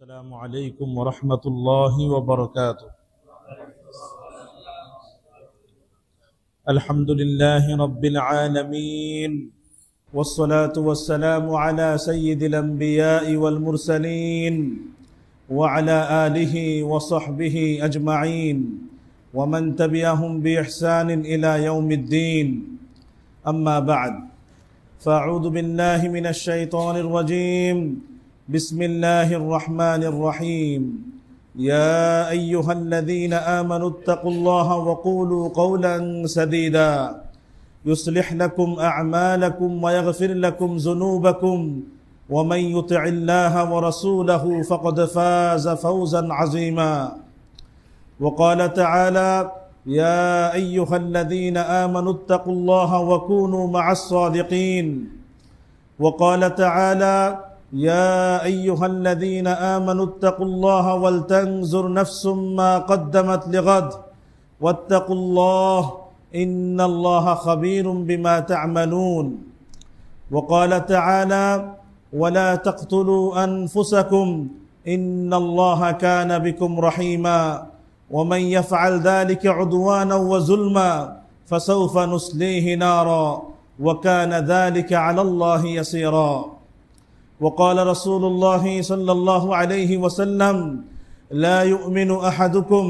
السلام عليكم ورحمة الله وبركاته. الحمد لله رب العالمين، والصلاة والسلام على سيد الأنبياء والمرسلين وعلى آله وصحبه أجمعين ومن تبعهم بإحسان إلى يوم الدين. أما بعد، فأعوذ بالله من الشيطان الرجيم. بسم الله الرحمن الرحيم. يا أيها الذين آمنوا اتقوا الله وقولوا قولا سديدا يصلح لكم أعمالكم ويغفر لكم ذنوبكم ومن يطع الله ورسوله فقد فاز فوزا عظيما. وقال تعالى: يا أيها الذين آمنوا اتقوا الله وكونوا مع الصادقين. وقال تعالى: يا أيها الذين آمنوا اتقوا الله ولتنظر نفس ما قدمت لغد واتقوا الله إن الله خبير بما تعملون. وقال تعالى: ولا تقتلوا أنفسكم إن الله كان بكم رحيما ومن يفعل ذلك عدوانا وظلما فسوف نصليه نارا وكان ذلك على الله يسيرا. وقال رسول الله صلى الله عليه وسلم: لا يؤمن أحدكم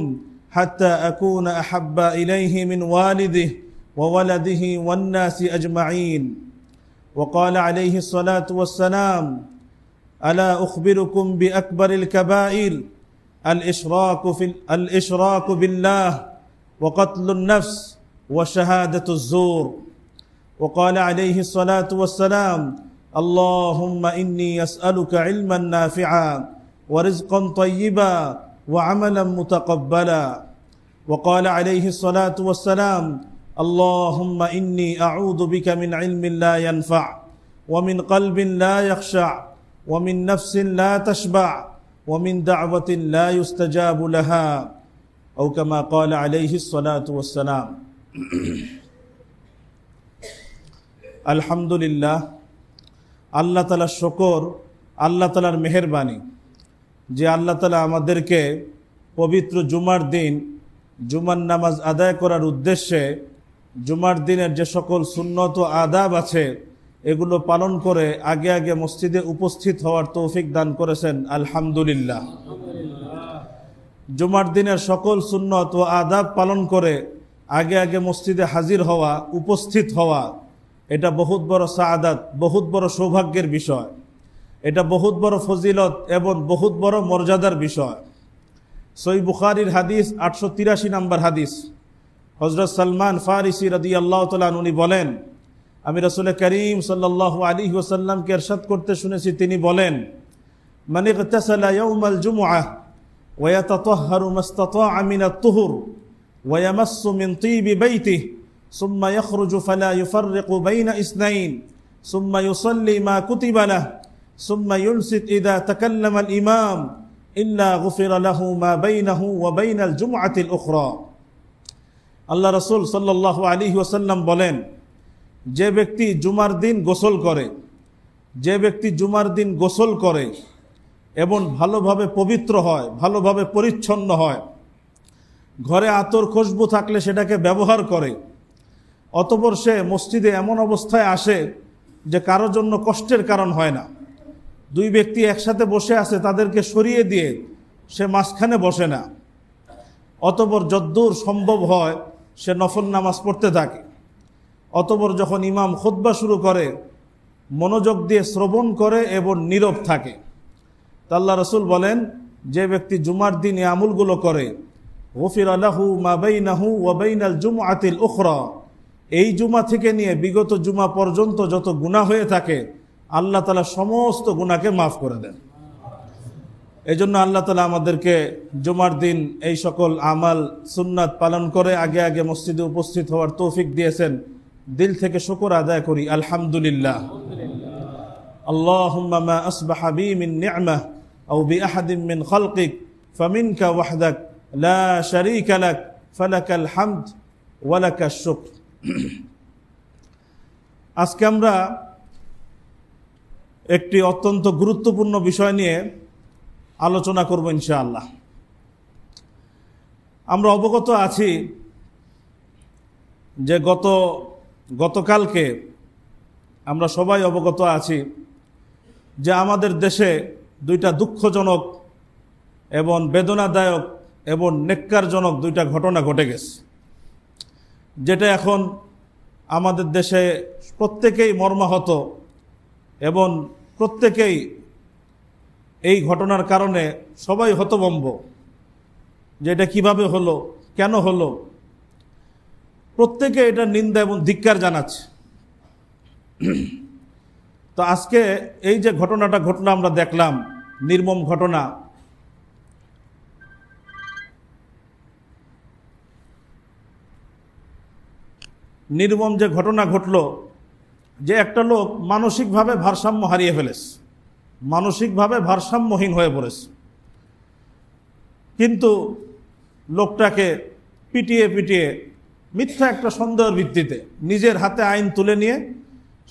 حتى أكون أحب إليه من والده وولده والناس أجمعين. وقال عليه الصلاة والسلام: ألا أخبركم بأكبر الكبائر الإشراك بالله وقتل النفس وشهادة الزور. وقال عليه الصلاة والسلام: اللهم إني أسألك علما نافعا ورزقا طيبا وعملا متقبلا. وقال عليه الصلاة والسلام: اللهم إني أعوذ بك من علم لا ينفع ومن قلب لا يخشع ومن نفس لا تشبع ومن دعوة لا يستجاب لها، أو كما قال عليه الصلاة والسلام. الحمد لله। আল্লাহ তাআলার শুকর, আল্লাহ তাআলার মেহেরবানি যে আল্লাহ তাআলা আমাদেরকে পবিত্র জুমার দিন জুমার নামাজ আদায় করার উদ্দেশ্যে জুমার দিনের যে সকল সুন্নত ও আদাব আছে এগুলো পালন করে আগে আগে মসজিদে উপস্থিত হওয়ার তৌফিক দান করেছেন। আলহামদুলিল্লাহ। জুমার দিনের সকল সুন্নত ও আদাব পালন করে আগে আগে মসজিদে হাজির হওয়া, উপস্থিত হওয়া, এটা বহুত বড় সাআদাত, বহুত বড় সৌভাগ্যের বিষয়। এটা বহুত বড় ফজিলত এবং বহুত বড় মর্যাদার বিষয়। সহিহ বুখারীর হাদিস 883 নম্বর হাদিস। হযরত সালমান ফারিসি রাদিয়াল্লাহু তাআলা উনি বলেন, আমি রাসূল করিম সাল্লাল্লাহু আলাইহি ওয়াসাল্লামকে ইরশাদ করতে শুনেছি, তিনি বলেন: মান ইগতাসালা ইয়াউমাল জুমআহ ওয়া ইয়াতাতাহহারু মাস্তাতা'a মিনাত তুহুর ওয়া ইয়ামাসসু মিন তিবি বাইতিহি ثم يخرج فلا يفرق بين اثنين ثم يصلي ما كتب له ثم ينصت إذا تكلم الإمام إلا غفر له ما بينه وبين الجمعة الأخرى. আল্লাহ রাসূল সাল্লাল্লাহু আলাইহি ওয়াসাল্লাম বলেন, যে ব্যক্তি জুমার দিন গোসল করে, যে ব্যক্তি জুমার দিন গোসল করে এবং ভালোভাবে পবিত্র হয়, ভালোভাবে পরিচ্ছন্ন হয়, ঘরে আতর খুশবু থাকলে সেটাকে ব্যবহার করে, অতঃপর সে মসজিদে এমন অবস্থায় আসে যে কারোর জন্য কষ্টের কারণ হয় না। দুই ব্যক্তি একসাথে বসে আছে, তাদেরকে সরিয়ে দিয়ে সে মাঝখানে বসে না। অতঃপর যদ্দূর সম্ভব হয় সে নফল নামাজ পড়তে থাকে। অতঃপর যখন ইমাম খুতবা শুরু করে মনোযোগ দিয়ে শ্রবণ করে এবং নীরব থাকে। আল্লাহ রাসূল বলেন, যে ব্যক্তি জুমার দিন এই আমলগুলো করে, গফিরা লাহু মা বাইনাহু ওয়া বাইনাল জুমআতিল উখরা, এই জুমা থেকে নিয়ে বিগত জুমা পর্যন্ত যত গুনাহ হয়ে থাকে আল্লাহ তাআলা সমস্ত গুনাহকে মাফ করে দেন। এই জন্য আল্লাহ তাআলা আমাদেরকে জুমার দিন এই সকল আমাল সুন্নাত পালন করে আগে আগে মসজিদে উপস্থিত হওয়ার তৌফিক দিয়েছেন। দিল থেকে শুকর আদায় করি, আলহামদুলিল্লাহ। আল্লাহুম্মা মা আসবাহা বি মিন নি'মাহ আও বি আহাদিন মিন খালকিক ফামিনকা ওয়াহদাক লা শারীকা লাক ফালাকাল হামদ ওয়া লাকাশ শুকর। আজকে আমরা একটি অত্যন্ত গুরুত্বপূর্ণ বিষয় নিয়ে আলোচনা করব ইনশাআল্লাহ। আমরা অবগত আছি যে গতকালকে আমরা সবাই অবগত আছি যে আমাদের দেশে দুইটা দুঃখজনক এবং বেদনাদায়ক এবং নেক্কারজনক দুইটা ঘটনা ঘটে গেছে, যেটা এখন আমাদের দেশে প্রত্যেকেই মর্মাহত এবং প্রত্যেকেই এই ঘটনার কারণে সবাই হতভম্ব যে এটা কীভাবে হলো, কেন হলো। প্রত্যেকে এটা নিন্দা এবং ধিক্কার জানাচ্ছে। তো আজকে এই যে ঘটনাটা ঘটলো, আমরা দেখলাম নির্মম ঘটনা। নির্মম যে ঘটনা ঘটলো, যে একটা লোক মানসিকভাবে ভারসাম্য হারিয়ে ফেলেছে, মানসিকভাবে ভারসাম্যহীন হয়ে পড়েছে, কিন্তু লোকটাকে পিটিয়ে পিটিয়ে মিথ্যা একটা সন্দেহের ভিত্তিতে নিজের হাতে আইন তুলে নিয়ে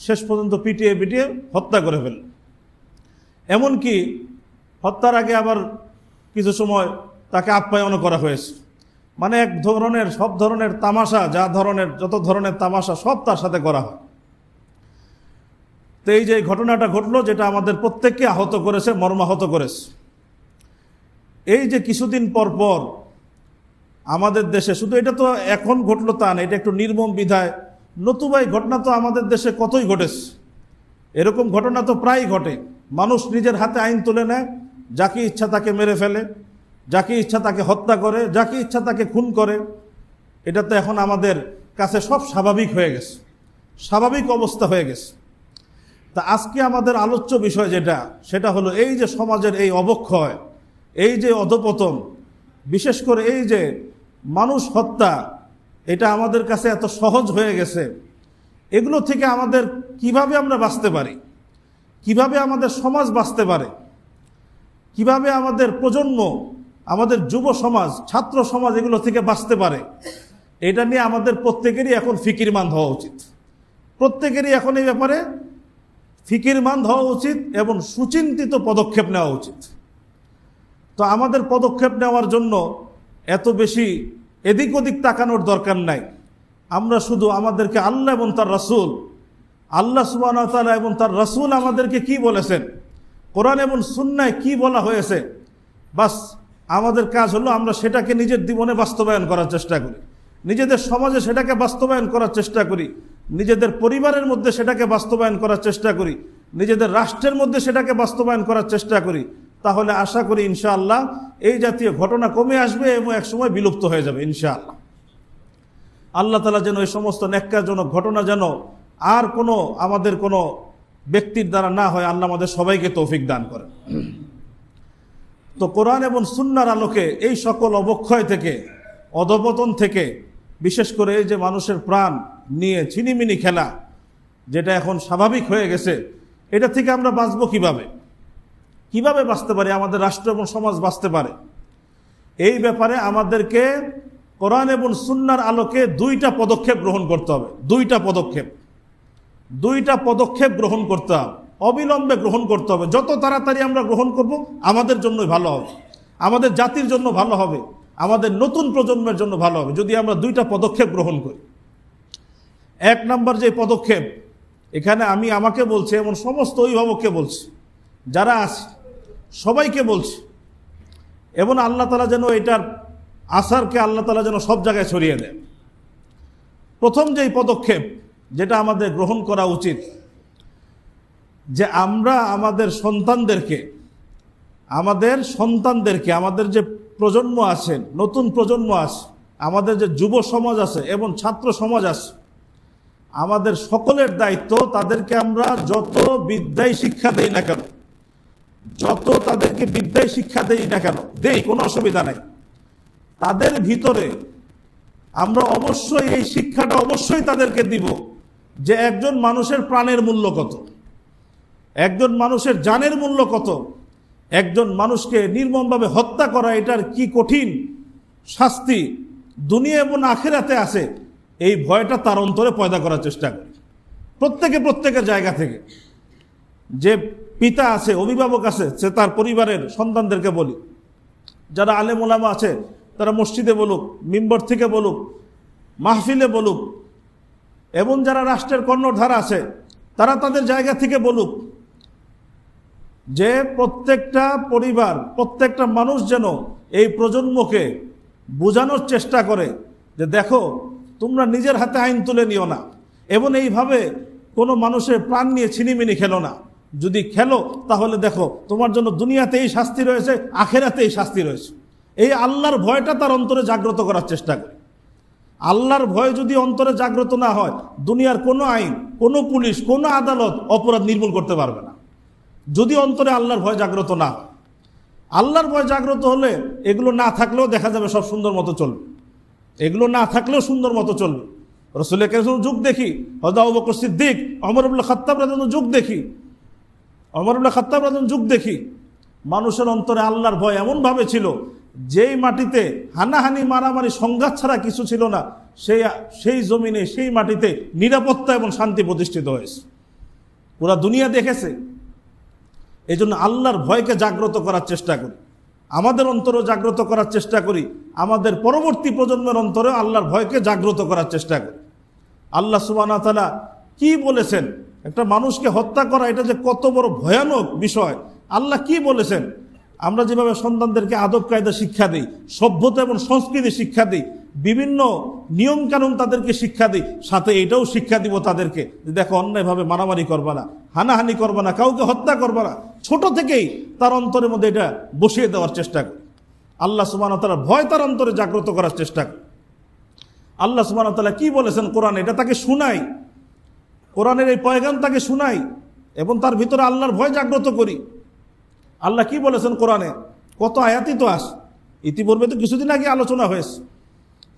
শেষ পর্যন্ত পিটিয়ে পিটিয়ে হত্যা করে ফেলল। এমনকি হত্যার আগে আবার কিছু সময় তাকে আপ্যায়নও করা হয়েছে। মানে এক ধরনের সব ধরনের তামাশা, যত ধরনের তামাশা সব তার সাথে করা হয়। তো এই যে ঘটনাটা ঘটলো, যেটা আমাদের প্রত্যেককে আহত করেছে, মর্মাহত করেছে। এই যে কিছুদিন পর পর আমাদের দেশে, শুধু এটা তো এখন ঘটলো তা না, এটা একটু নির্মম বিধায় নতুবা এই ঘটনা তো আমাদের দেশে কতই ঘটেছে। এরকম ঘটনা তো প্রায় ঘটে। মানুষ নিজের হাতে আইন তুলে নেয়, যাকে ইচ্ছা তাকে মেরে ফেলে, যাকে ইচ্ছা তাকে হত্যা করে, যাকে ইচ্ছা তাকে খুন করে। এটা তো এখন আমাদের কাছে সব স্বাভাবিক হয়ে গেছে, স্বাভাবিক অবস্থা হয়ে গেছে। তা আজকে আমাদের আলোচ্য বিষয় সেটা হলো এই যে সমাজের এই অবক্ষয়, এই যে অধপতন, বিশেষ করে এই যে মানুষ হত্যা, এটা আমাদের কাছে এত সহজ হয়ে গেছে। এগুলো থেকে আমাদের কিভাবে আমরা বাঁচতে পারি, কিভাবে আমাদের সমাজ বাঁচতে পারে, কিভাবে আমাদের প্রজন্ম, আমাদের যুব সমাজ, ছাত্র সমাজ এগুলো থেকে বাঁচতে পারে, এটা নিয়ে আমাদের প্রত্যেকেরই এখন ফিকিরমন্দ হওয়া উচিত। প্রত্যেকেরই এখন এই ব্যাপারে ফিকিরমন্দ হওয়া উচিত এবং সুচিন্তিত পদক্ষেপ নেওয়া উচিত। তো আমাদের পদক্ষেপ নেওয়ার জন্য এত বেশি এদিক ওদিক তাকানোর দরকার নাই। আমরা শুধু আমাদেরকে আল্লাহ এবং তার রাসূল, আল্লাহ সুবহানাহু ওয়া তাআলা এবং তার রাসূল আমাদেরকে কি বলেছেন, কোরআন এবং সুন্নায় কি বলা হয়েছে, বাস আমাদের কাজ হলো আমরা সেটাকে নিজের জীবনে বাস্তবায়ন করার চেষ্টা করি, নিজেদের সমাজে সেটাকে বাস্তবায়ন করার চেষ্টা করি, নিজেদের পরিবারের মধ্যে সেটাকে বাস্তবায়ন করার চেষ্টা করি, নিজেদের রাষ্ট্রের মধ্যে সেটাকে বাস্তবায়ন করার চেষ্টা করি। তাহলে আশা করি ইনশাআল্লাহ এই জাতীয় ঘটনা কমে আসবে এবং একসময় বিলুপ্ত হয়ে যাবে ইনশাআল্লাহ। আল্লাহ তাআলা যেন এই সমস্ত নেক্কারজনক ঘটনা যেন আর আমাদের কোনো ব্যক্তির দ্বারা না হয়, আল্লাহ আমাদের সবাইকে তৌফিক দান করেন। তো কোরআন এবং সুন্নাহর আলোকে এই সকল অবক্ষয় থেকে, অধপতন থেকে, বিশেষ করে এই যে মানুষের প্রাণ নিয়ে ছিনিমিনি খেলা, যেটা এখন স্বাভাবিক হয়ে গেছে, এটা থেকে আমরা বাঁচবো কিভাবে, কিভাবে বাঁচতে পারি, আমাদের রাষ্ট্র এবং সমাজ বাঁচতে পারে, এই ব্যাপারে আমাদেরকে কোরআন এবং সুন্নাহর আলোকে দুইটা পদক্ষেপ গ্রহণ করতে হবে। দুইটা পদক্ষেপ গ্রহণ করতে হবে, অবিলম্বে গ্রহণ করতে হবে। যত তাড়াতাড়ি আমরা গ্রহণ করব আমাদের জন্যই ভালো হবে, আমাদের জাতির জন্য ভালো হবে, আমাদের নতুন প্রজন্মের জন্য ভালো হবে যদি আমরা দুইটা পদক্ষেপ গ্রহণ করি। এক নাম্বার যে পদক্ষেপ, এখানে আমি আমাকে বলছি এবং সমস্ত অভিভাবককে বলছি, যারা আছে সবাইকে বলছি, এবং আল্লাহ তাআলা যেন এটার আসারকে আল্লাহ তাআলা যেন সব জায়গায় ছড়িয়ে দেয়। প্রথম যেই পদক্ষেপ যেটা আমাদের গ্রহণ করা উচিত, যে আমরা আমাদের সন্তানদেরকে, আমাদের যে প্রজন্ম আছে, নতুন প্রজন্ম আছে, আমাদের যে যুব সমাজ আছে এবং ছাত্র সমাজ আছে, আমাদের সকলের দায়িত্ব তাদেরকে আমরা যত বিদ্যায় শিক্ষা দেই না কেন, দেই কোনো অসুবিধা নাই, তাদের ভিতরে আমরা অবশ্যই এই শিক্ষাটা অবশ্যই তাদেরকে দিব যে একজন মানুষের প্রাণের মূল্য কত, একজন মানুষের জানের মূল্য কত, একজন মানুষকে নির্মমভাবে হত্যা করা এটার কি কঠিন শাস্তি দুনিয়া এবং আখিরাতে আছে, এই ভয়টা তার অন্তরে পয়দা করার চেষ্টা করি প্রত্যেকের জায়গা থেকে। যে পিতা আছে, অভিভাবক আছে, সে তার পরিবারের সন্তানদেরকে বলি, যারা আলেম ওলামা আছে তারা মসজিদে বলুক, মিম্বর থেকে বলুক, মাহফিলে বলুক, এবং যারা রাষ্ট্রের কর্ণধার আছে তারা তাদের জায়গা থেকে বলুক যে প্রত্যেকটা পরিবার, প্রত্যেকটা মানুষ যেন এই প্রজন্মকে বোঝানোর চেষ্টা করে যে দেখো, তোমরা নিজের হাতে আইন তুলে নিও না, এবং এইভাবে কোনো মানুষের প্রাণ নিয়ে ছিনিমিনি খেলো না। যদি খেলো তাহলে দেখো তোমার জন্য দুনিয়াতেই শাস্তি রয়েছে, আখেরাতেই শাস্তি রয়েছে। এই আল্লাহর ভয়টা তার অন্তরে জাগ্রত করার চেষ্টা করে। আল্লাহর ভয় যদি অন্তরে জাগ্রত না হয়, দুনিয়ার কোনো আইন, কোনো পুলিশ, কোনো আদালত অপরাধ নির্মূল করতে পারবে না, যদি অন্তরে আল্লাহর ভয় জাগ্রত না হয়। আল্লাহর ভয় জাগ্রত হলে এগুলো না থাকলেও দেখা যাবে সব সুন্দর মতো চলবে, এগুলো না থাকলেও সুন্দর মতো চলবে। রাসূলের যুগ দেখি, হযরত আবু বকর সিদ্দিক, ওমর ইবনে খাত্তাব রাদিয়াল্লাহু যুগ দেখি, ওমর ইবনে খাত্তাব রাদিয়াল্লাহু যুগ দেখি, মানুষের অন্তরে আল্লাহর ভয় এমনভাবে ছিল, যেই মাটিতে হানাহানি মারামারি সংঘাত ছাড়া কিছু ছিল না, সেই জমিনে, সেই মাটিতে নিরাপত্তা এবং শান্তি প্রতিষ্ঠিত হয়েছে, পুরা দুনিয়া দেখেছে। এই জন্য আল্লাহর ভয়কে জাগ্রত করার চেষ্টা করি, আমাদের অন্তরেও জাগ্রত করার চেষ্টা করি, আমাদের পরবর্তী প্রজন্মের অন্তরেও আল্লাহর ভয়কে জাগ্রত করার চেষ্টা করি। আল্লাহ সুবহানাহু ওয়া তাআলা কি বলেছেন, একটা মানুষকে হত্যা করা এটা যে কত বড় ভয়ানক বিষয়, আল্লাহ কি বলেছেন। আমরা যেভাবে সন্তানদেরকে আদব কায়দা শিক্ষা দিই, সভ্যতা এবং সংস্কৃতি শিক্ষা দিই, বিভিন্ন নিয়ম কানুন তাদেরকে শিক্ষা দিই, সাথে এটাও শিক্ষা দিব তাদেরকে যে দেখো, অন্যায়ভাবে মারামারি করবা না, হানাহানি করবা না, কাউকে হত্যা করবা না। ছোট থেকেই তার অন্তরের মধ্যে এটা বসিয়ে দেওয়ার চেষ্টা করি। আল্লাহ সুবহানাহু ওয়া তাআলার ভয় তার অন্তরে জাগ্রত করার চেষ্টা করি। আল্লাহ সুবহানাহু ওয়া তাআলা কি বলেছেন কোরআনে, এটা তাকে শুনাই, কোরআনের এই পয়গাম তাকে শুনাই, এবং তার ভিতরে আল্লাহর ভয় জাগ্রত করি। আল্লাহ কি বলেছেন কোরআনে, কত আয়াতই তো আস, ইতিপূর্বে তো কিছুদিন আগে আলোচনা হয়েছে।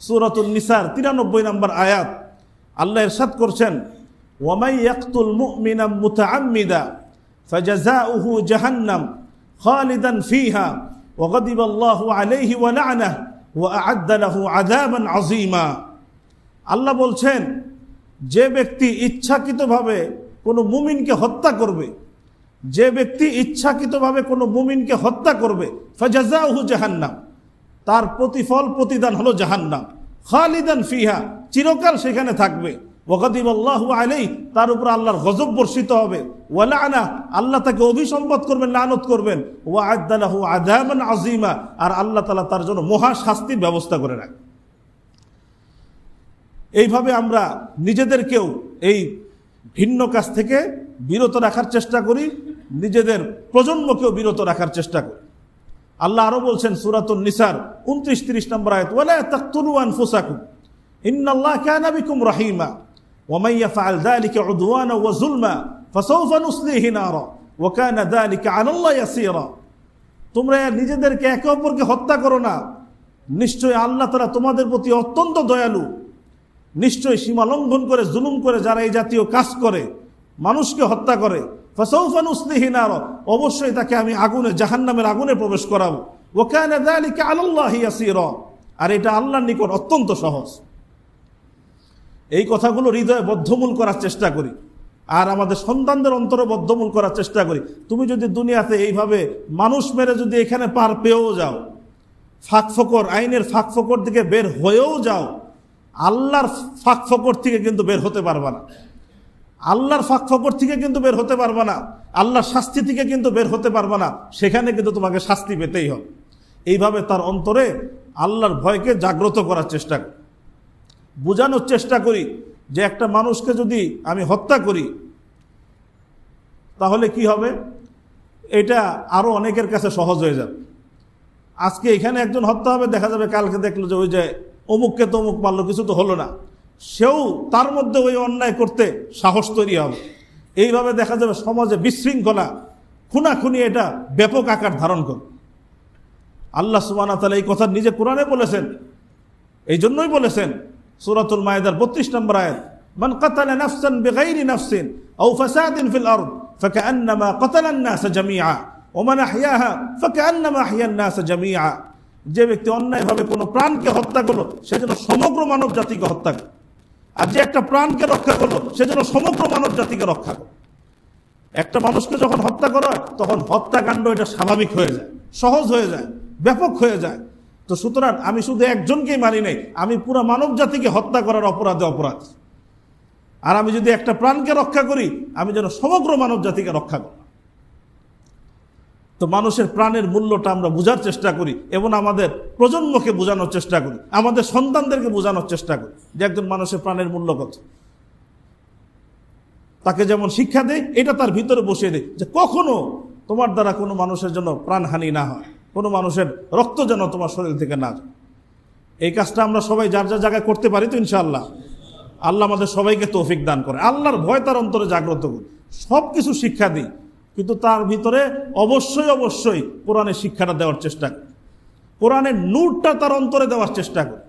সূরাতুন নিসার 93 নম্বর আয়াত, আল্লাহ ইরশাদ করছেন, ওয়ামাই ইয়াকতুল মুমিনা মুতাআম্মিদা ফাজাযাউহু জাহান্নাম খালিদান ফিহা ওয়া গাদিবাল্লাহু আলাইহি ওয়া লা'নাহু ওয়া আ'আদ্দা লাহু আযাবান আযীমা। আল্লাহ বলছেন, যে ব্যক্তি ইচ্ছাকৃতভাবে কোনো মুমিনকে হত্যা করবে, যে ব্যক্তি ইচ্ছাকৃতভাবে কোনো মুমিনকে হত্যা করবে, ফাজাযাউহু জাহান্নাম, তার প্রতিফল প্রতিদান হলো জাহান্নাম, খালিদান ফিহা, চিরকাল সেখানে থাকবে, ওয়া গাদিবাল্লাহু আলাইহি, তার উপর আল্লাহর গজব বর্ষিত হবে, ওয়া লা'না, আল্লাহ তাকে অভিসম্পাত করবেন, লানত করবেন, ওয়া আ'আদ্দা লাহু আযাবান আযীমা, আর আল্লাহ তাআলা তার জন্য মহা শাস্তির ব্যবস্থা করে রাখেন। এইভাবে আমরা নিজেদেরকেও এই ভিন্ন কাজ থেকে বিরত রাখার চেষ্টা করি, নিজেদের প্রজন্মকেও বিরত রাখার চেষ্টা করি। আল্লাহ আরো বলছেন সূরাতুন নিসার 29-30 নম্বর আয়াত, ওয়ালা তাকতুলু আনফুসাকুম ইন্নাল্লাহা কানা বিকুম রাহিমা ওয়া মান ইয়াফআল যালিকা উদওয়ানা ওয়া যুলমা ফাসাউফা নুসলিহি নারা ওয়া কানা যালিকা আলাল্লাহি ইয়াসীরা। তোমরা নিজেদেরকে একে অপরকে হত্যা করো না, নিশ্চয়ই আল্লাহ তাআলা তোমাদের প্রতি অত্যন্ত দয়ালু। নিশ্চয়ই সীমা লঙ্ঘন করে, জুলুম করে যারা এই জাতীয় কাজ করে, মানুষকে হত্যা করে, ফাসাউফা নুসলিহি নারা, অবশ্যই তাকে আমি আগুনে, জাহান্নামের আগুনে প্রবেশ করাবো, ওয়া কানা যালিকা আলাল্লাহি ইয়াসীরা, আর এটা আল্লাহর নিকট অত্যন্ত সহজ। এই কথাগুলো হৃদয়ে বদ্ধমূল করার চেষ্টা করি, আর আমাদের সন্তানদের অন্তরে বদ্ধমূল করার চেষ্টা করি। তুমি যদি দুনিয়াতে এইভাবে মানুষ মেরে যদি এখানে পার পেয়েও যাও, ফাঁকফোকর, আইনের ফাঁকফোকর দিকে বের হয়েও যাও, আল্লাহর ফাঁকফোকর থেকে কিন্তু বের হতে পারবা না, আল্লাহর ফাঁকফোকর থেকে কিন্তু বের হতে পারবা না, আল্লাহর শাস্তি থেকে কিন্তু বের হতে পারবা না, সেখানে কিন্তু তোমাকে শাস্তি পেতেই হবে। এইভাবে তার অন্তরে আল্লাহর ভয়কে জাগ্রত করার চেষ্টা করি, বোঝানোর চেষ্টা করি যে একটা মানুষকে যদি আমি হত্যা করি তাহলে কি হবে, এটা আরো অনেকের কাছে সহজ হয়ে যাবে। আজকে এখানে একজন হত্যা হবে, দেখা যাবে কালকে দেখলো যে ওই যে অমুককে তো অমুক মারলো, কিছু তো হলো না, সেও তার মধ্যে ওই অন্যায় করতে সাহস তৈরি হবে। এইভাবে দেখা যাবে সমাজে বিশৃঙ্খলা, খুনাখুনি এটা ব্যাপক আকার ধারণ করবে। আল্লাহ সুবহানাহু ওয়া তাআলা এই কথা নিজে কোরআনে বলেছেন, এই জন্যই বলেছেন সূরাতুল মায়েদার 32 নম্বর আয়াত, মান কাতালা নাফসান বিগাইরি নাফসিন আও ফাসাদিন ফিল আরদ ফাকান্নামা কাতালান নাস জামিআ ওয়া মান আহইয়াহা ফাকান্নামা আহইয়ান নাস জামিআ। যে ব্যক্তি অন্যায়ভাবে কোনো প্রাণকে হত্যা করলো, সে যেন সমগ্র মানব জাতিকে হত্যা করলো, আর যে একটা প্রাণকে রক্ষা করলো, সে যেন সমগ্র মানব জাতিকে রক্ষা করলো। একটা মানুষকে যখন হত্যা করা হয় তখন হত্যাকাণ্ড এটা স্বাভাবিক হয়ে যায়, সহজ হয়ে যায়, ব্যাপক হয়ে যায়। তো সুতরাং আমি শুধু একজনকেই মানি নাই, আমি পুরো মানব জাতিকে হত্যা করার অপরাধে অপরাধ। আর আমি যদি একটা প্রাণকে রক্ষা করি, আমি যেন সমগ্র মানব জাতিকে রক্ষা করি। তো মানুষের প্রাণের মূল্যটা আমরা বোঝার চেষ্টা করি এবং আমাদের প্রজন্মকে বোঝানোর চেষ্টা করি, আমাদের সন্তানদেরকে বোঝানোর চেষ্টা করি যে একজন মানুষের প্রাণের মূল্য কত। তাকে যেমন শিক্ষা দেয়, এটা তার ভিতরে বসিয়ে দেয় যে কখনো তোমার দ্বারা কোনো মানুষের জন্য প্রাণহানি না হয়, কোনো মানুষের রক্ত যেন তোমার শরীর থেকে না যায়। এই কাজটা আমরা সবাই যার যার জায়গায় করতে পারি তো ইনশাআল্লাহ। আল্লাহ আমাদের সবাইকে তৌফিক দান করে। আল্লাহর ভয় তার অন্তরে জাগ্রত করি, সব কিছু শিক্ষা দিই, কিন্তু তার ভিতরে অবশ্যই অবশ্যই কোরআনের শিক্ষাটা দেওয়ার চেষ্টা করি, কোরআনের নূরটা তার অন্তরে দেওয়ার চেষ্টা করি,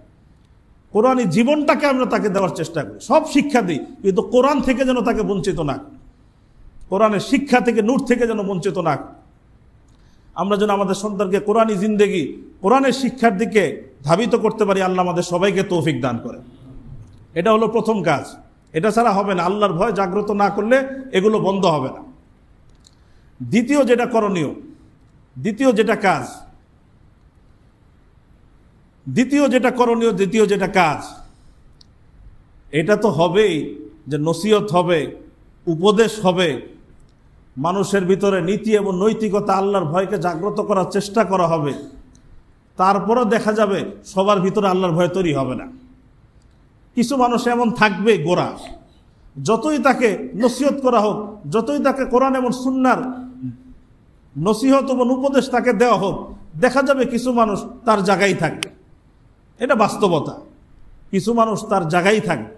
কোরআনী জীবনটাকে আমরা তাকে দেওয়ার চেষ্টা করি। সব শিক্ষা দিই, কিন্তু কোরআন থেকে যেন তাকে বঞ্চিত না করি, কোরআনের শিক্ষা থেকে, নূর থেকে যেন বঞ্চিত না করি। আমরা যেন আমাদের সন্তানকে কোরআনী জিন্দেগি, কোরআনের শিক্ষার দিকে ধাবিত করতে পারি। আল্লাহ আমাদের সবাইকে তৌফিক দান করে। এটা হলো প্রথম কাজ। এটা ছাড়া হবে না, আল্লাহর ভয় জাগ্রত না করলে এগুলো বন্ধ হবে না। দ্বিতীয় যেটা করণীয়, দ্বিতীয় যেটা কাজ, এটা তো হবেই যে নসিহত হবে, উপদেশ হবে, মানুষের ভিতরে নীতি এবং নৈতিকতা, আল্লাহর ভয়কে জাগ্রত করার চেষ্টা করা হবে। তারপরও দেখা যাবে সবার ভিতরে আল্লাহর ভয় তৈরি হবে না। কিছু মানুষ এমন থাকবে গোড়া, যতই তাকে নসিহত করা হোক, যতই তাকে কোরআন এবং সুন্নাহর নসিহত এবং উপদেশ তাকে দেওয়া হোক, দেখা যাবে কিছু মানুষ তার জায়গায় থাকবে। এটা বাস্তবতা। কিছু মানুষ তার জায়গায় থাকবে,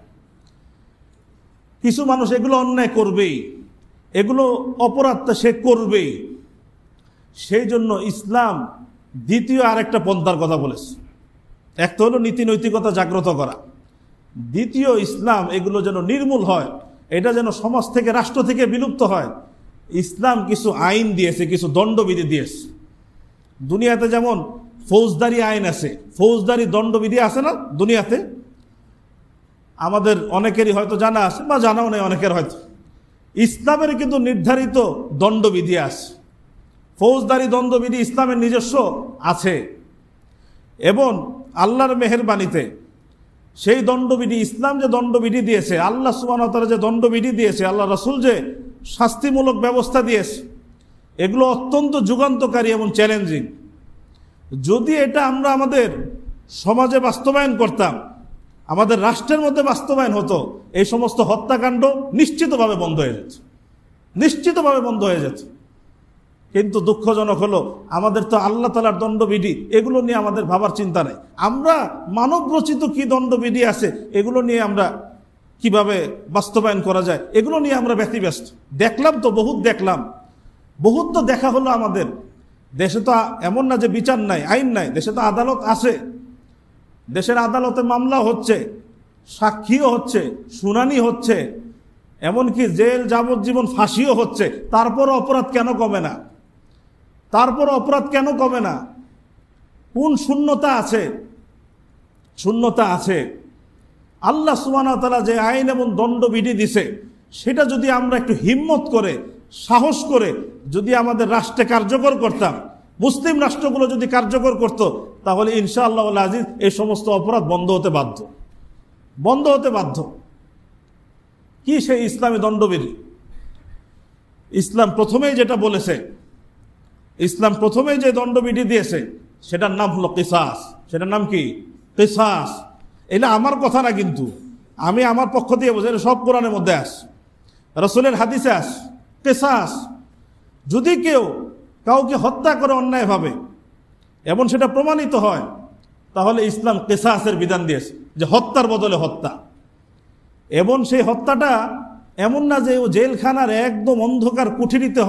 কিছু মানুষ এগুলো অন্যায় করবেই, এগুলো অপরাধটা সে করবেই। সেই জন্য ইসলাম দ্বিতীয় আরেকটা পন্থার কথা বলেছে। একটা হলো নীতি নৈতিকতা জাগ্রত করা, দ্বিতীয় ইসলাম এগুলো যেন নির্মূল হয়, এটা যেন সমাজ থেকে, রাষ্ট্র থেকে বিলুপ্ত হয়। ইসলাম কিছু আইন দিয়েছে, কিছু দণ্ডবিধি দিয়েছে। দুনিয়াতে যেমন ফৌজদারি আইন আছে, ফৌজদারি দণ্ডবিধি আছে না দুনিয়াতে? আমাদের অনেকেরই হয়তো জানা আছে বা জানাও নেই অনেকের হয়তো। ইসলামের কিন্তু নির্ধারিত দণ্ডবিধি আছে, ফৌজদারি দণ্ডবিধি ইসলামের নিজস্ব আছে। এবং আল্লাহর মেহেরবানিতে সেই দণ্ডবিধি, ইসলাম যে দণ্ডবিধি দিয়েছে, আল্লাহ সুবহানাহু ওয়া তাআলা যে দণ্ডবিধি দিয়েছে, আল্লাহ রাসূল যে শাস্তিমূলক ব্যবস্থা দিয়েছে, এগুলো অত্যন্ত যুগান্তকারী এবং চ্যালেঞ্জিং। যদি এটা আমরা আমাদের সমাজে বাস্তবায়ন করতাম, আমাদের রাষ্ট্রের মধ্যে বাস্তবায়ন হতো, এই সমস্ত হত্যাকাণ্ড নিশ্চিতভাবে বন্ধ হয়ে যেত, নিশ্চিতভাবে বন্ধ হয়ে যেত। কিন্তু দুঃখজনক হলো আমাদের তো আল্লাহ তাআলার দণ্ডবিধি, এগুলো নিয়ে আমাদের ভাবার চিন্তা নেই। আমরা মানব রচিত কি দণ্ডবিধি আছে, এগুলো নিয়ে আমরা কিভাবে বাস্তবায়ন করা যায়, এগুলো নিয়ে আমরা ব্যতিব্যস্ত। দেখলাম তো, বহুত তো দেখা হলো। আমাদের দেশে তো এমন না যে বিচার নাই, আইন নাই, দেশে তো আদালত আছে। দেশের আদালতে মামলা হচ্ছে, সাক্ষীও হচ্ছে, শুনানি হচ্ছে, এমনকি জেল, যাবজ্জীবন, ফাঁসিও হচ্ছে। তারপর অপরাধ কেন কমে না? কোন শূন্যতা আছে? শূন্যতা আছে। আল্লাহ সুবহানাহু ওয়া তাআলা যে আইন এবং দণ্ডবিধি দিছে, সেটা যদি আমরা একটু হিম্মত করে, সাহস করে যদি আমাদের রাষ্ট্রে কার্যকর করতাম, মুসলিম রাষ্ট্রগুলো যদি কার্যকর করত, তাহলে ইনশাআল্লাহ আজিজ এই সমস্ত অপরাধ বন্ধ হতে বাধ্য। কি সেই ইসলামী দণ্ডবিধি? ইসলাম প্রথমেই যেটা বলেছে, ইসলাম প্রথমেই যে দণ্ডবিধি দিয়েছে, সেটার নাম হলো কিসাস। সেটার নাম কি? কিসাস। এটা আমার কথা না, কিন্তু আমি আমার পক্ষ দিয়ে বলছি, এটা সব কোরআনের মধ্যে আছে, রাসূলের হাদিসে আছে। কিসাস, যদি কেউ কাউকে হত্যা করে অন্যায়ভাবে এবং সেটা প্রমাণিত হয়, তাহলে ইসলাম কিসাসের বিধান দিয়েছে, যে হত্যার বদলে হত্যা। এবং সেই হত্যাটা এমন না যে ও জেলখানার একদম অন্ধকার কুঠিরিতে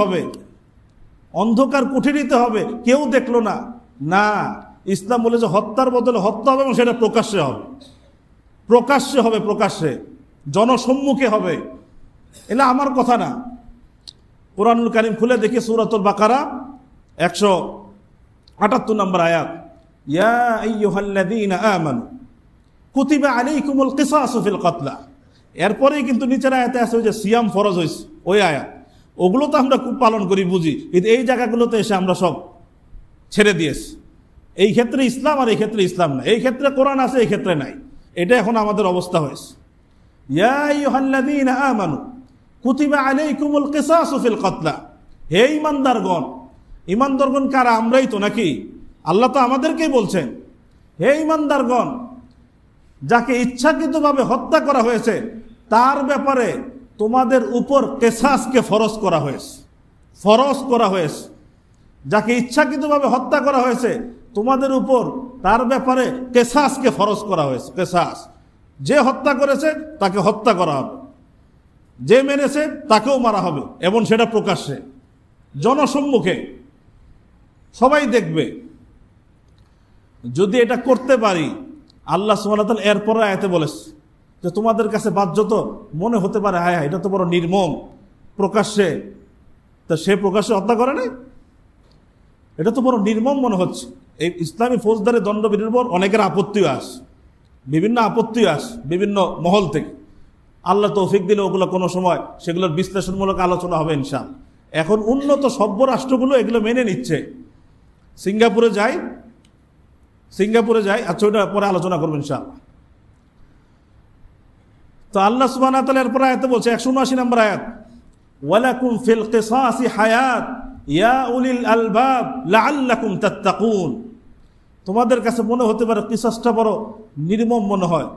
হবে, কেউ দেখলো না। না, ইসলাম বলে যে হত্যার বদলে হত্যা হবে এবং সেটা প্রকাশ্যে জনসম্মুখে হবে। এটা আমার কথা না। কুরআনুল কারীম খুলে দেখি সূরাতুল বাকারা 178 নম্বর আয়াত, ইয়া আইয়ুহাল্লাযীনা আমানু কুতিবা আলাইকুমুল কিসাসু ফিল কতলা। এরপরেই কিন্তু নিচের আয়াতে আছে ওই যে সিয়াম ফরজ হয়েছে, ওই আয়াত, ওগুলো তো আমরা খুব পালন করি, বুঝি, কিন্তু এই জায়গাগুলোতে এসে আমরা সব ছেড়ে দিয়েছি। এই ক্ষেত্রে ইসলাম আর এই ক্ষেত্রে ইসলাম না, এই ক্ষেত্রে কোরআন আছে, এই ক্ষেত্রে নাই। এটা এখন আমাদের অবস্থা হয়েছে। ইয়া আইয়ুহাল্লাযীনা আমানু কুতিবা আলাইকুমুল কিসাসু ফিল কতলা। হে ঈমানদারগণ, ঈমানদারগণ কারা? আমরাই তো নাকি? আল্লাহ তো আমাদেরকেই বলছেন, হে ঈমানদারগণ, যাকে ইচ্ছাকৃতভাবে হত্যা করা হয়েছে তার ব্যাপারে তোমাদের উপর কিসাসকে ফরজ করা হয়েছে, ফরজ করা হয়েছে। যাকে ইচ্ছাকৃতভাবে হত্যা করা হয়েছে তোমাদের উপর তার ব্যাপারে কিসাসকে ফরজ করা হয়েছে। কিসাস, যে হত্যা করেছে তাকে হত্যা করা হবে, যে মেরেছে তাকেও মারা হবে, এবং সেটা প্রকাশ্যে জনসম্মুখে সবাই দেখবে। যদি এটা করতে পারি, আল্লাহ সুবহানাহু ওয়া তাআলা এরপর আয়াতে বলেছে যে তোমাদের কাছে বাহ্যত মনে হতে পারে, হায় হায় এটা তো বড় নির্মম, প্রকাশ্যে, তা সে প্রকাশ্যে হত্যা করে নাই, এটা তো বড় নির্মম মনে হচ্ছে। এই ইসলামী ফৌজদারি দণ্ডবিধির উপর অনেকের আপত্তিও আসে, বিভিন্ন আপত্তিও আসে বিভিন্ন মহল থেকে। আল্লাহ তৌফিক দিলে ওগুলো কোনো সময় সেগুলোর বিশ্লেষণমূলক আলোচনা হবে ইনশাআল্লাহ। এখন উন্নত সভ্য রাষ্ট্রগুলো এগুলো মেনে নিচ্ছে। সিঙ্গাপুরে যাই, আচ্ছা ওটা পরে আলোচনা করবো ইনশাআল্লাহ। তো আল্লাহ সুবহানাহু ওয়া তাআলা এরপর আয়াতে বলছে 179 নম্বর আয়াত, ওয়ালাকুম ফিল কিসাসি হায়াত ইয়া উলিল আলবাব লাআল্লাকুম তাত্তাকুন। তোমাদের কাছে মনে হতে পারে কিসাসটা বড় নির্মম মনে হয়,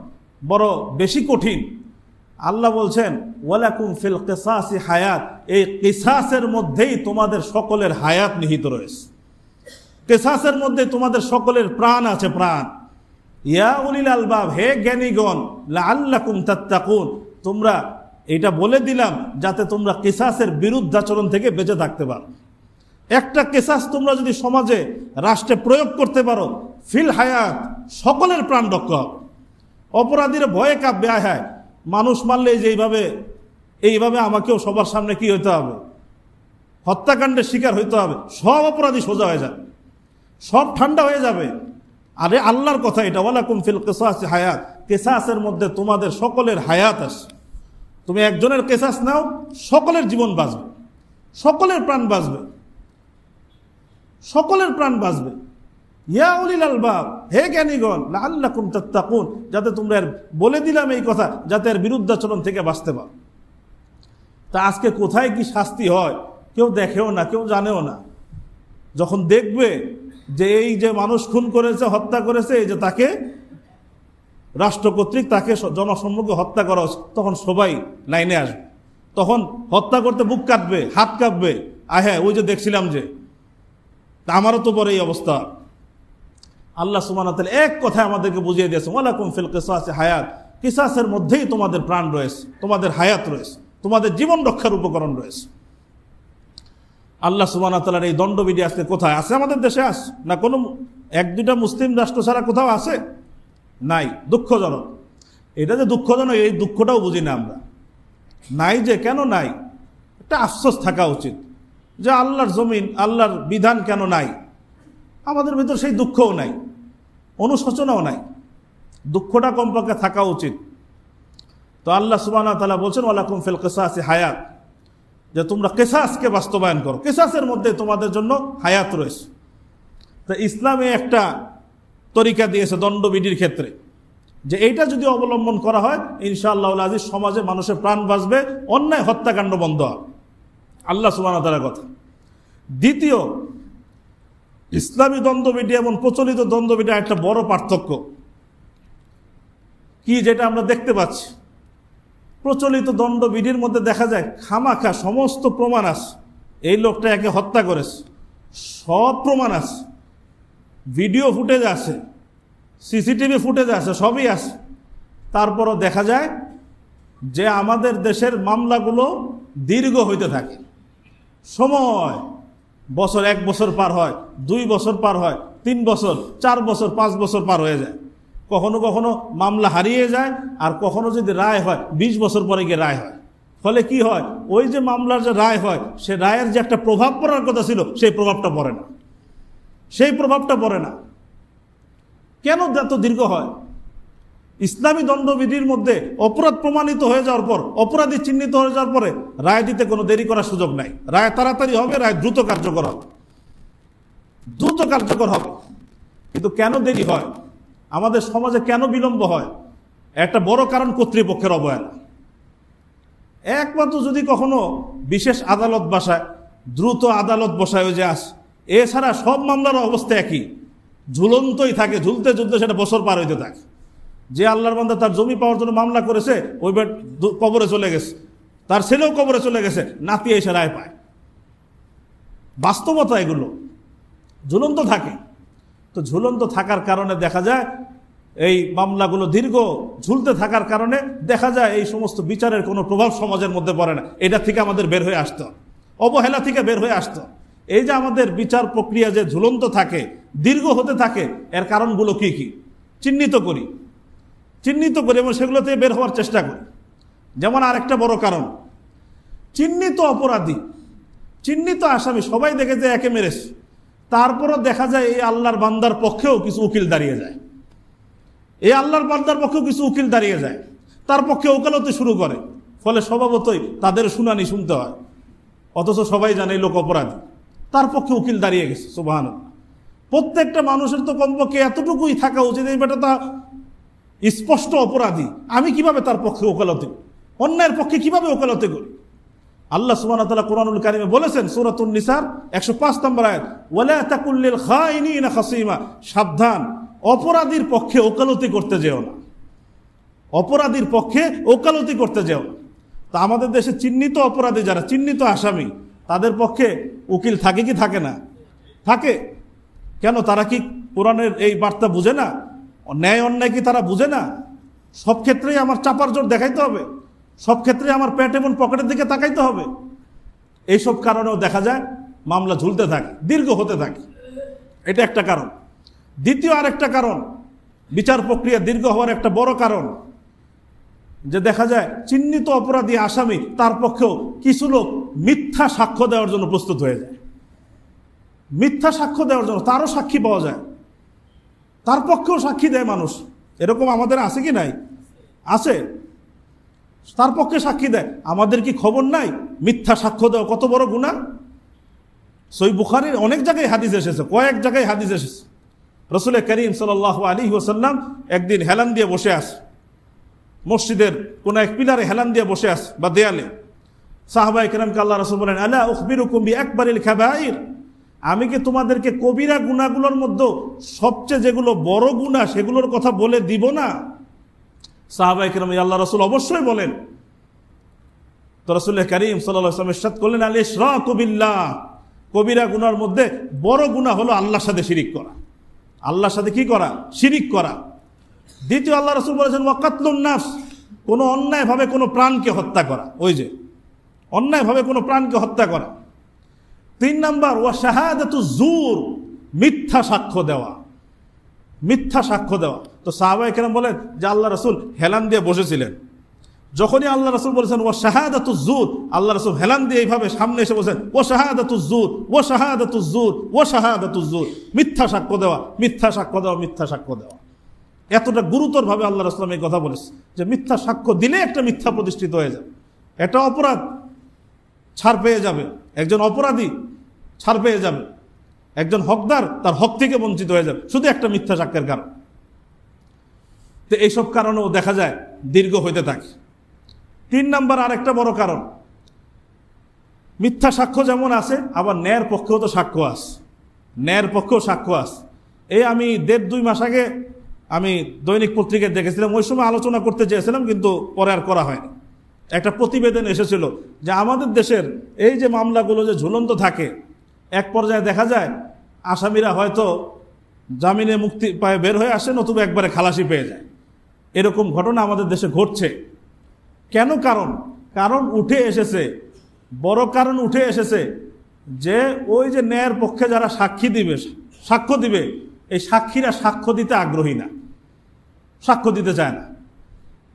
বড় বেশি কঠিন। আল্লাহ বলছেন ওয়ালাকুম ফিল কিসাসি হায়াত, এই কিসাসের মধ্যেই তোমাদের সকলের হায়াত নিহিত রয়েছে। কিসাসের মধ্যে তোমাদের সকলের প্রাণ আছে, প্রাণ। ইয়া উলিল আলবাব, হে জ্ঞানীগণ, লাআল্লাকুম তাত্তাকুন, তোমরা এটা বলে দিলাম যাতে তোমরা কিসাসের বিরুদ্ধাচরণ থেকে বেঁচে থাকতে পারো। একটা কিসাস তোমরা যদি সমাজে রাষ্ট্রে প্রয়োগ করতে পারো, ফিল হায়াত, সকলের প্রাণ রক্ষা হবে। অপরাধীরা ভয়ে কাঁপবে, আয় হায় মানুষ মারলে যে এইভাবে আমাকেও সবার সামনে কি হইতে হবে, হত্যাকাণ্ডের শিকার হইতে হবে, সব অপরাধী সোজা হয়ে যাবে, সব ঠান্ডা হয়ে যাবে। আরে আল্লাহর কথা এটা, ওয়ালাকুম ফিল কিসাসি হায়াত, কিসাসের মধ্যে তোমাদের সকলের হায়াত আছে। তুমি একজনের কিসাস নাও, সকলের জীবন বাঁচবে, সকলের প্রাণ বাঁচবে, সকলের প্রাণ বাঁচবে। ইয়া উলিল আলবাব, হে জ্ঞানীগণ, লাআল্লাকুম তাত্তাকুন, যাতে তোমরা বলে দিলাম এই কথা যাতে এর বিরুদ্ধাচরণ থেকে বাঁচতে পারো। তা আজকে কোথায় কি শাস্তি হয় কেউ দেখেও না, কেউ জানেও না। যখন দেখবে যে এই যে মানুষ খুন করেছে, হত্যা করেছে, এই যে তাকে রাষ্ট্র কর্তৃক তাকে জনসম্মুখে হত্যা করা হচ্ছে, তখন সবাই লাইনে আসবে, তখন হত্যা করতে বুক কাঁপবে, হাত কাঁপবে, আয় হ্যাঁ ওই যে দেখছিলাম যে, আমারও তো পরে এই অবস্থা। আল্লাহ সুবহানাহু ওয়া তাআলা এক কথায় আমাদেরকে বুঝিয়ে দিয়েছে, ওয়ালাকুম ফিল কিসাসি হায়াত, কিসাসের মধ্যেই তোমাদের প্রাণ রয়েছে, তোমাদের হায়াত রয়েছে, তোমাদের জীবন রক্ষার উপকরণ রয়েছে। আল্লাহ সুবহানাহু ওয়া তাআলার এই দণ্ডবিধি আজকে কোথায় আছে? আমাদের দেশে আছে না? কোনো এক দুইটা মুসলিম রাষ্ট্র ছাড়া কোথাও আছে? নাই। দুঃখজনক। এটা যে দুঃখজনক, এই দুঃখটাও বুঝি না আমরা। নাই যে কেন নাই, একটা আফসোস থাকা উচিত যে আল্লাহর জমিন, আল্লাহর বিধান কেন নাই। আমাদের ভিতর সেই দুঃখও নাই, অনুশোচনাও নাই, দুঃখটা কমপক্ষে থাকা উচিত। তো আল্লাহ সুবহানাহু ওয়া তাআলা বলছেন ওয়ালাকুম ফিল কিসাসি হায়াত, যে তোমরা কিসাসকে বাস্তবায়ন করো, কিসাসের মধ্যে তোমাদের জন্য হায়াত রয়েছে। তো ইসলামে একটা তরিকা দিয়েছে দণ্ডবিধির ক্ষেত্রে, যে এইটা যদি অবলম্বন করা হয় ইনশাআল্লাহুল আজিজ সমাজে মানুষের প্রাণ বাঁচবে, অন্যায় হত্যাকাণ্ড বন্ধ হবে। আল্লাহ সুবহানাহু ওয়া তাআলার কথা। দ্বিতীয়, ইসলামী দ্বন্দ্ববিধি এবং প্রচলিত দ্বন্দ্ববিধি একটা বড় পার্থক্য কি, যেটা আমরা দেখতে পাচ্ছি। প্রচলিত দণ্ডবিধির মধ্যে দেখা যায় খামাখা সমস্ত প্রমাণ আছে, এই লোকটা একে হত্যা করেছে, সব প্রমাণ আছে, ভিডিও ফুটেজ আছে, সিসিটিভি ফুটেজ আছে, সবই আছে। তারপরও দেখা যায় যে আমাদের দেশের মামলাগুলো দীর্ঘ হইতে থাকে, সময় বছর, 1 বছর পার হয়, 2 বছর পার হয়, 3 বছর, 4 বছর, 5 বছর পার হয়ে যায়। কখনো কখনো মামলা হারিয়ে যায়, আর কখনো যদি রায় হয় 20 বছর পরে গিয়ে রায় হয়। ফলে কি হয়, ওই যে মামলার যে রায় হয়, সে রায়ের যে একটা প্রভাব পড়ার কথা ছিল সেই প্রভাবটা পড়ে না, সেই প্রভাবটা পড়ে না। কেন এত দীর্ঘ হয়? ইসলামী দণ্ডবিধির মধ্যে অপরাধ প্রমাণিত হয়ে যাওয়ার পর, অপরাধী চিহ্নিত হয়ে যাওয়ার পরে রায় দিতে কোনো দেরি করার সুযোগ নাই। রায় তাড়াতাড়ি হবে, রায় দ্রুত কার্যকর হবে, দ্রুত কার্যকর হবে। কিন্তু কেন দেরি হয়, আমাদের সমাজে কেন বিলম্ব হয়? একটা বড় কারণ কর্তৃপক্ষের অবহেলা। একমাত্র যদি কখনো বিশেষ আদালত বসায়, দ্রুত আদালত বসায় ওই যে আস, এছাড়া সব মামলার অবস্থা একই, ঝুলন্তই থাকে, ঝুলতে ঝুলতে সেটা বছর পার হইতে থাকে। যে আল্লাহর বান্দা তার জমি পাওয়ার জন্য মামলা করেছে, ওই কবরে চলে গেছে, তার ছেলেও কবরে চলে গেছে, নাতি এসে রায় পায়। বাস্তবতা এগুলো ঝুলন্ত থাকে। তো ঝুলন্ত থাকার কারণে দেখা যায় এই মামলাগুলো দীর্ঘ ঝুলতে থাকার কারণে দেখা যায় এই সমস্ত বিচারের কোনো প্রভাব সমাজের মধ্যে পড়ে না। এটা থেকে আমাদের বের হয়ে আসতে হবে, অবহেলা থেকে বের হয়ে আসতে হবে। এই যে আমাদের বিচার প্রক্রিয়া যে ঝুলন্ত থাকে, দীর্ঘ হতে থাকে, এর কারণগুলো কি কি চিহ্নিত করি এবং সেগুলো থেকে বের হওয়ার চেষ্টা করি। যেমন আরেকটা বড় কারণ, চিহ্নিত অপরাধী, চিহ্নিত আসামি সবাই দেখেছে একে মেরেছে, তারপরও দেখা যায় এই আল্লাহর বান্দার পক্ষেও কিছু উকিল দাঁড়িয়ে যায়, এই আল্লাহর বান্দার পক্ষেও কিছু উকিল দাঁড়িয়ে যায়, তার পক্ষে ওকালতি শুরু করে। ফলে স্বভাবতই তাদের শুনানি শুনতে হয়, অথচ সবাই জানে এই লোক অপরাধী, তার পক্ষে উকিল দাঁড়িয়ে গেছে। সুবহানাল্লাহ। প্রত্যেকটা মানুষের তো কমপক্ষে এতটুকুই থাকা উচিত, এই বেটা তা স্পষ্ট অপরাধী, আমি কিভাবে তার পক্ষে ওকালতি, অন্যায়ের পক্ষে কিভাবে ওকালতি করি? আল্লাহ সুবহানাহু ওয়া তাআলা কোরআনুল কারীমে বলেছেন সূরাতুন নিসার 105 নম্বর আয়াত, ওয়ালা তাকুল লিল খাইনিনা খাসিমা, সাবধান, অপরাধীর পক্ষে ওকালতি করতে যেও না, অপরাধীর পক্ষে ওকালতি করতে যেও না। তা আমাদের দেশে চিহ্নিত অপরাধী যারা, চিহ্নিত আসামি, তাদের পক্ষে উকিল থাকে কি থাকে না? থাকে। কেন? তারা কি কোরআনের এই বার্তা বুঝে না? ন্যায় অন্যায় কি তারা বুঝে না? সব ক্ষেত্রেই আমার চাপার জোর দেখাইতে হবে, সব ক্ষেত্রে আমার পেট এবং পকেটের দিকে তাকাইতে হবে। এইসব কারণেও দেখা যায় মামলা ঝুলতে থাকে, দীর্ঘ হতে থাকে। এটা একটা কারণ। দ্বিতীয় আরেকটা কারণ, বিচার প্রক্রিয়া দীর্ঘ হওয়ার একটা বড় কারণ, যে দেখা যায় চিহ্নিত অপরাধী আসামি, তার পক্ষেও কিছু লোক মিথ্যা সাক্ষ্য দেওয়ার জন্য প্রস্তুত হয়ে যায়, মিথ্যা সাক্ষ্য দেওয়ার জন্য। তারও সাক্ষী পাওয়া যায়, তার পক্ষেও সাক্ষী দেয় মানুষ। এরকম আমাদের আছে কি নাই? আছে। তার পক্ষে সাক্ষী দেয়। আমাদের কি খবর নাই মিথ্যা সাক্ষ্য দেওয়া কত বড় গুনাহ? সহিহ বুখারীর অনেক জায়গায় হাদিস এসেছে, কয়েক জায়গায় হাদিস এসেছে। রাসূল করিম সাল্লাল্লাহু আলাইহি ওয়াসাল্লাম একদিন হেলান দিয়ে বসে আছে, মসজিদের কোন এক পিলারে হেলান দিয়ে বসে আছে বা দেয়ালে। সাহাবায়ে কেরামকে আল্লাহ রাসূল বলেন, আলা উখবিরুকুম বিআকবারিল কাবাইর, আমি কি তোমাদেরকে কবিরা গুনাহগুলোর মধ্যে সবচেয়ে যেগুলো বড় গুনাহ সেগুলোর কথা বলে দিব না? সাহাবায়ে কেরাম, আল্লাহ রাসূল অবশ্যই বলেন। তো রাসূল করিম সাল্লাল্লাহু আলাইহি ওয়াসাল্লাম ইরশাদ করলেন, আল ইশরাকু বিল্লাহ, কবিরা গুনাহর মধ্যে বড় গুনাহ হলো আল্লাহর সাথে শিরিক করা। আল্লাহর সাথে কি করা? শিরিক করা। দ্বিতীয় আল্লাহ রাসূল বলেছেন, ওয়া কাতলুন নাফস, কোনো অন্যায়ভাবে কোনো প্রাণকে হত্যা করা, ওই যে অন্যায়ভাবে কোনো প্রাণকে হত্যা করা। 3 নাম্বার, ওয়া শাহাদাতু জুর, মিথ্যা সাক্ষ্য দেওয়া, মিথ্যা সাক্ষ্য দেওয়া। তো সাহাবায়ে কেরাম বলেন যে আল্লাহ রাসূল হেলান দিয়ে বসেছিলেন, যখনই আল্লাহ রাসূল বলেছেন ওয়া শাহাদাতু জুর, আল্লাহ রাসূল হেলান দিয়ে এইভাবে সামনে এসে বলেছেন, ওয়া শাহাদাতু জুর, ওয়া শাহাদাতু জুর, ওয়া শাহাদাতু জুর, মিথ্যা সাক্ষ্য দেওয়া, মিথ্যা সাক্ষ্য দেওয়া, মিথ্যা সাক্ষ্য দেওয়া। এতটা গুরুতরভাবে আল্লাহ রাসূল এই কথা বলেছে যে মিথ্যা সাক্ষ্য দিলে একটা মিথ্যা প্রতিষ্ঠিত হয়ে যাবে, এটা অপরাধ ছাড় পেয়ে যাবে, একজন অপরাধী ছাড় পেয়ে যাবে, একজন হকদার তার হক থেকে বঞ্চিত হয়ে যাবে শুধু একটা মিথ্যা সাক্ষ্যের কারণ। তো এইসব কারণেও দেখা যায় দীর্ঘ হইতে থাকে। 3 নাম্বার আরেকটা বড় কারণ, মিথ্যা সাক্ষ্য যেমন আছে, আবার ন্যায়ের পক্ষেও তো সাক্ষ্য আছে, ন্যায়ের পক্ষেও সাক্ষ্য আছে। এই আমি 1.5-2 মাস আগে আমি দৈনিক পত্রিকায় দেখেছিলাম, ওই সময় আলোচনা করতে চেয়েছিলাম কিন্তু পরে আর করা হয়নি। একটা প্রতিবেদন এসেছিল যে আমাদের দেশের এই যে মামলাগুলো যে ঝুলন্ত থাকে, এক পর্যায়ে দেখা যায় আসামিরা হয়তো জামিনে মুক্তি পায়ে বের হয়ে আসে, নতুবা একবারে খালাসি পেয়ে যায়। এরকম ঘটনা আমাদের দেশে ঘটছে। কেন? কারণ উঠে এসেছে, বড় কারণ উঠে এসেছে যে ওই যে ন্যায়ের পক্ষে যারা সাক্ষ্য দিবে, এই সাক্ষীরা সাক্ষ্য দিতে আগ্রহী না, সাক্ষ্য দিতে চায় না।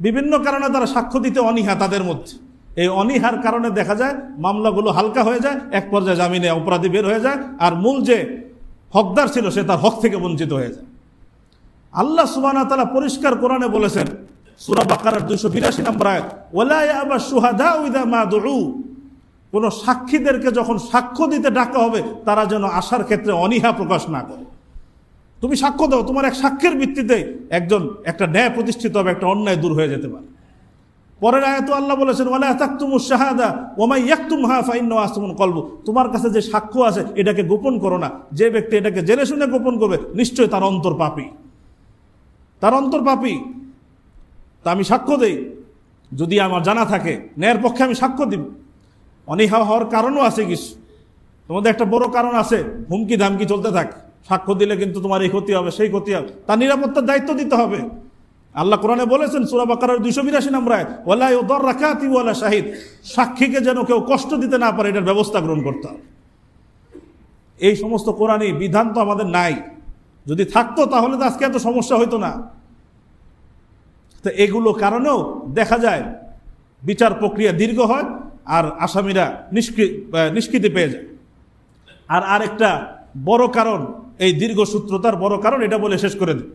বিভিন্ন কারণে তারা সাক্ষ্য দিতে অনীহা তাদের মধ্যে। এই অনীহার কারণে দেখা যায় মামলাগুলো হালকা হয়ে যায়, এক পর্যায়ে জামিনে অপরাধী বের হয়ে যায়, আর মূল যে হকদার ছিল সে তার হক থেকে বঞ্চিত হয়ে যায়। আল্লাহ সুবহানাহু ওয়া তাআলা পরিষ্কার কোরআনে বলেছেন, সূরা বাকারার 282 নম্বর আয়াত, ওয়ালা ইয়াবা শুহাদা ইযা মা দুউ, কোন সাক্ষীদেরকে যখন সাক্ষ্য দিতে ডাকা হবে তারা যেন আসার ক্ষেত্রে অনীহা প্রকাশ না করে। তুমি সাক্ষ্য দাও, তোমার এক সাক্ষ্যের ভিত্তিতে একটা ন্যায় প্রতিষ্ঠিত হবে, একটা অন্যায় দূর হয়ে যেতে পারে। পরের আয়াতে আল্লাহ বলেছেন, ওয়ালা তাকতুমুশ শাহাদা ওয়া মান ইয়াকতুমহা ফাইন্নাহু আসিমুন কলবু, তোমার কাছে যে সাক্ষ্য আছে এটাকে গোপন করো না। যে ব্যক্তি এটাকে জেনে শুনে গোপন করবে নিশ্চয়ই তার অন্তর পাপী, তার অন্তর পাপী। তা আমি সাক্ষ্য দেই, যদি আমার জানা থাকে ন্যায়ের পক্ষে আমি সাক্ষ্য দিব। অনীহা হওয়ার কারণও আছে কিছু, তোমাদের একটা বড় কারণ আছে, হুমকি ধামকি চলতে থাকে, সাক্ষ্য দিলে কিন্তু তোমার এই ক্ষতি হবে সেই ক্ষতি হবে, তার নিরাপত্তার দায়িত্ব দিতে হবে। আল্লাহ কোরআনে বলেছেন সূরা বাকারার 282 নম্বর আয়াত, ওয়ালা ইউদাররা কাতিব ওয়ালা শাহিদ, সাক্ষীকে যেন কেউ কষ্ট দিতে না পারে এটার ব্যবস্থা গ্রহণ করতে হবে। এই সমস্ত কোরআনী বিধান তো আমাদের নাই, যদি থাকতো তাহলে তো আজকে এত সমস্যা হইতো না। তো এগুলো কারণেও দেখা যায় বিচার প্রক্রিয়া দীর্ঘ হয় আর আসামিরা নিষ্কৃতি পেয়ে যায়। আর আরেকটা বড় কারণ, এই দীর্ঘসূত্রতার বড় কারণ এটা বলে শেষ করে দিই,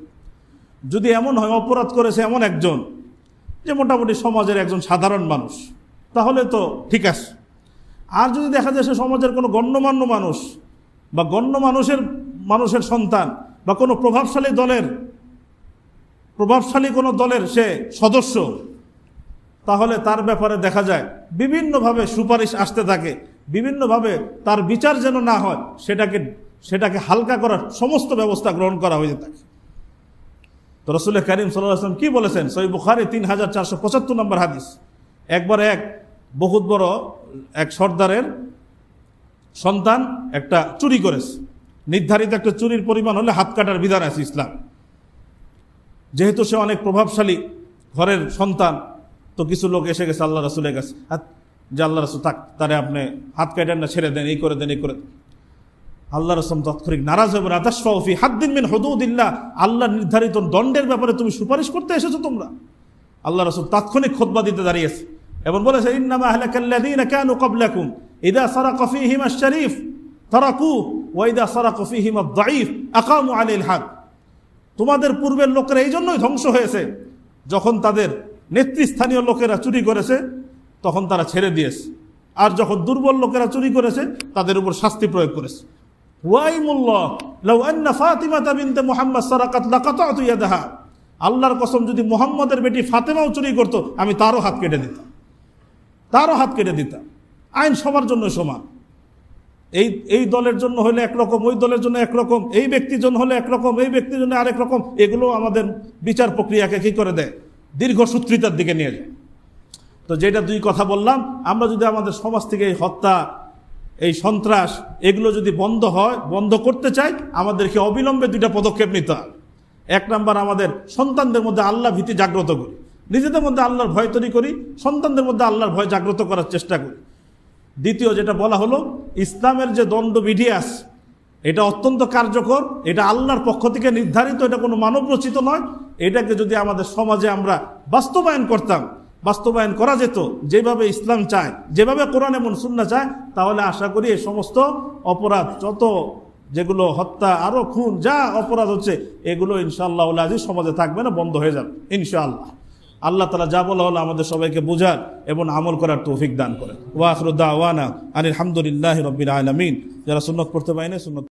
যদি এমন হয় অপরাধ করেছে এমন একজন যে মোটামুটি সমাজের একজন সাধারণ মানুষ, তাহলে তো ঠিক আছে। আর যদি দেখা যায় সে সমাজের কোনো গণ্যমান্য মানুষ বা গণ্য মানুষের সন্তান বা কোনো প্রভাবশালী কোনো দলের সে সদস্য, তাহলে তার ব্যাপারে দেখা যায় বিভিন্নভাবে সুপারিশ আসতে থাকে, বিভিন্নভাবে তার বিচার যেন না হয় সেটাকে হালকা করার সমস্ত ব্যবস্থা গ্রহণ করা হয়ে থাকে। তো রাসূল কারীম সাল্লাল্লাহু আলাইহি ওয়াসাল্লাম কি বলেছেন, সহিহ বুখারী 3475 নম্বর হাদিস, একবার এক বহুত বড় এক সর্দারের সন্তান একটা চুরি করেছে। নির্ধারিত একটা চুরির পরিমাণ হলে হাত কাটার বিধান আছে ইসলাম। যেহেতু সে অনেক প্রভাবশালী ঘরের সন্তান, তো কিছু লোক এসে গেছে আল্লাহ রাসূলের কাছে, যে আল্লাহ রাসূল তারে আপনি হাত কাটেন না, ছেড়ে দেন, এই করে দেন, এই করে দেন। আল্লাহ রাসূল তাৎক্ষণিক নারাজ হয়ে বলেন, আতাশফাউ ফি হাদ্দিন মিন হুদুদিল্লাহ, আল্লাহ নির্ধারিত দণ্ডের ব্যাপারে তুমি সুপারিশ করতে এসেছো তোমরা। আল্লাহ রাসূল তাৎক্ষণিক খুতবা দিতে দাঁড়িয়েছে এবং বলেছে, ইন্নামা আহলাকাল্লাযীনা কানু ক্বাবলাকুম ইযা সারাকা ফীহিম আশ-শারীফ তারাকু ওয়া ইযা সারাকা ফীহিম আদ-দাঈফ আকামু আলাইহিল হাদ, তোমাদের পূর্বের লোকেরা এই জন্যই ধ্বংস হয়েছে, যখন তাদের নেতৃস্থানীয় লোকেরা চুরি করেছে তখন তারা ছেড়ে দিয়েছে, আর যখন দুর্বল লোকেরা চুরি করেছে তাদের উপর শাস্তি প্রয়োগ করেছে। ওয়াইমুল্লাহ লাউ আন্না ফাতিমাতা বিনতে মুহাম্মদ সারাকাত লাকাতাতু ইয়াদাহা, আল্লাহর কসম যদি মুহাম্মদের বেটি ফাতেমাও চুরি করত আমি তারও হাত কেটে দিতাম। আইন সবার জন্য সমান। এই দলের জন্য হলে একরকম, ওই দলের জন্য একরকম, এই ব্যক্তির জন্য হলে একরকম, এই ব্যক্তির জন্য আরেক রকম। এগুলো আমাদের বিচার প্রক্রিয়াকে কি করে দেয়, দীর্ঘসূত্রিতার দিকে নিয়ে যায়। তো যেটা দুই কথা বললাম, আমরা যদি আমাদের সমাজ থেকে এই হত্যা, এই সন্ত্রাস, এগুলো যদি বন্ধ করতে চাই, আমাদেরকে অবিলম্বে দুইটা পদক্ষেপ নিতে হবে। এক নাম্বার, আমাদের সন্তানদের মধ্যে আল্লাহ ভীতি জাগ্রত করি, নিজেদের মধ্যে আল্লাহর ভয় তৈরি করি, সন্তানদের মধ্যে আল্লাহর ভয় জাগ্রত করার চেষ্টা করি। দ্বিতীয় যেটা বলা হলো, ইসলামের যে দণ্ডবিধি আছে এটা অত্যন্ত কার্যকর, এটা আল্লাহর পক্ষ থেকে নির্ধারিত, এটা কোনো মানব রচিত নয়। এটাকে যদি আমাদের সমাজে আমরা বাস্তবায়ন করা যেত যেভাবে ইসলাম চায়, যেভাবে কোরআন এবং সুন্নাহ চায়, তাহলে আশা করি এই সমস্ত অপরাধ, যত যেগুলো হত্যা, আরো খুন, যা অপরাধ হচ্ছে, এগুলো ইনশাআল্লাহ আজিজ সমাজে থাকবে না, বন্ধ হয়ে যাবে ইনশাআল্লাহ। আল্লাহ তাআলা যা বলা হলো আমাদের সবাইকে বোঝার এবং আমল করার তৌফিক দান করেন। ওয়া আখিরু দাওয়ানা আনিল হামদুলিল্লাহি রাব্বিল আলামিন। যারা সুন্নাত পড়তে পারেন সুন্নাত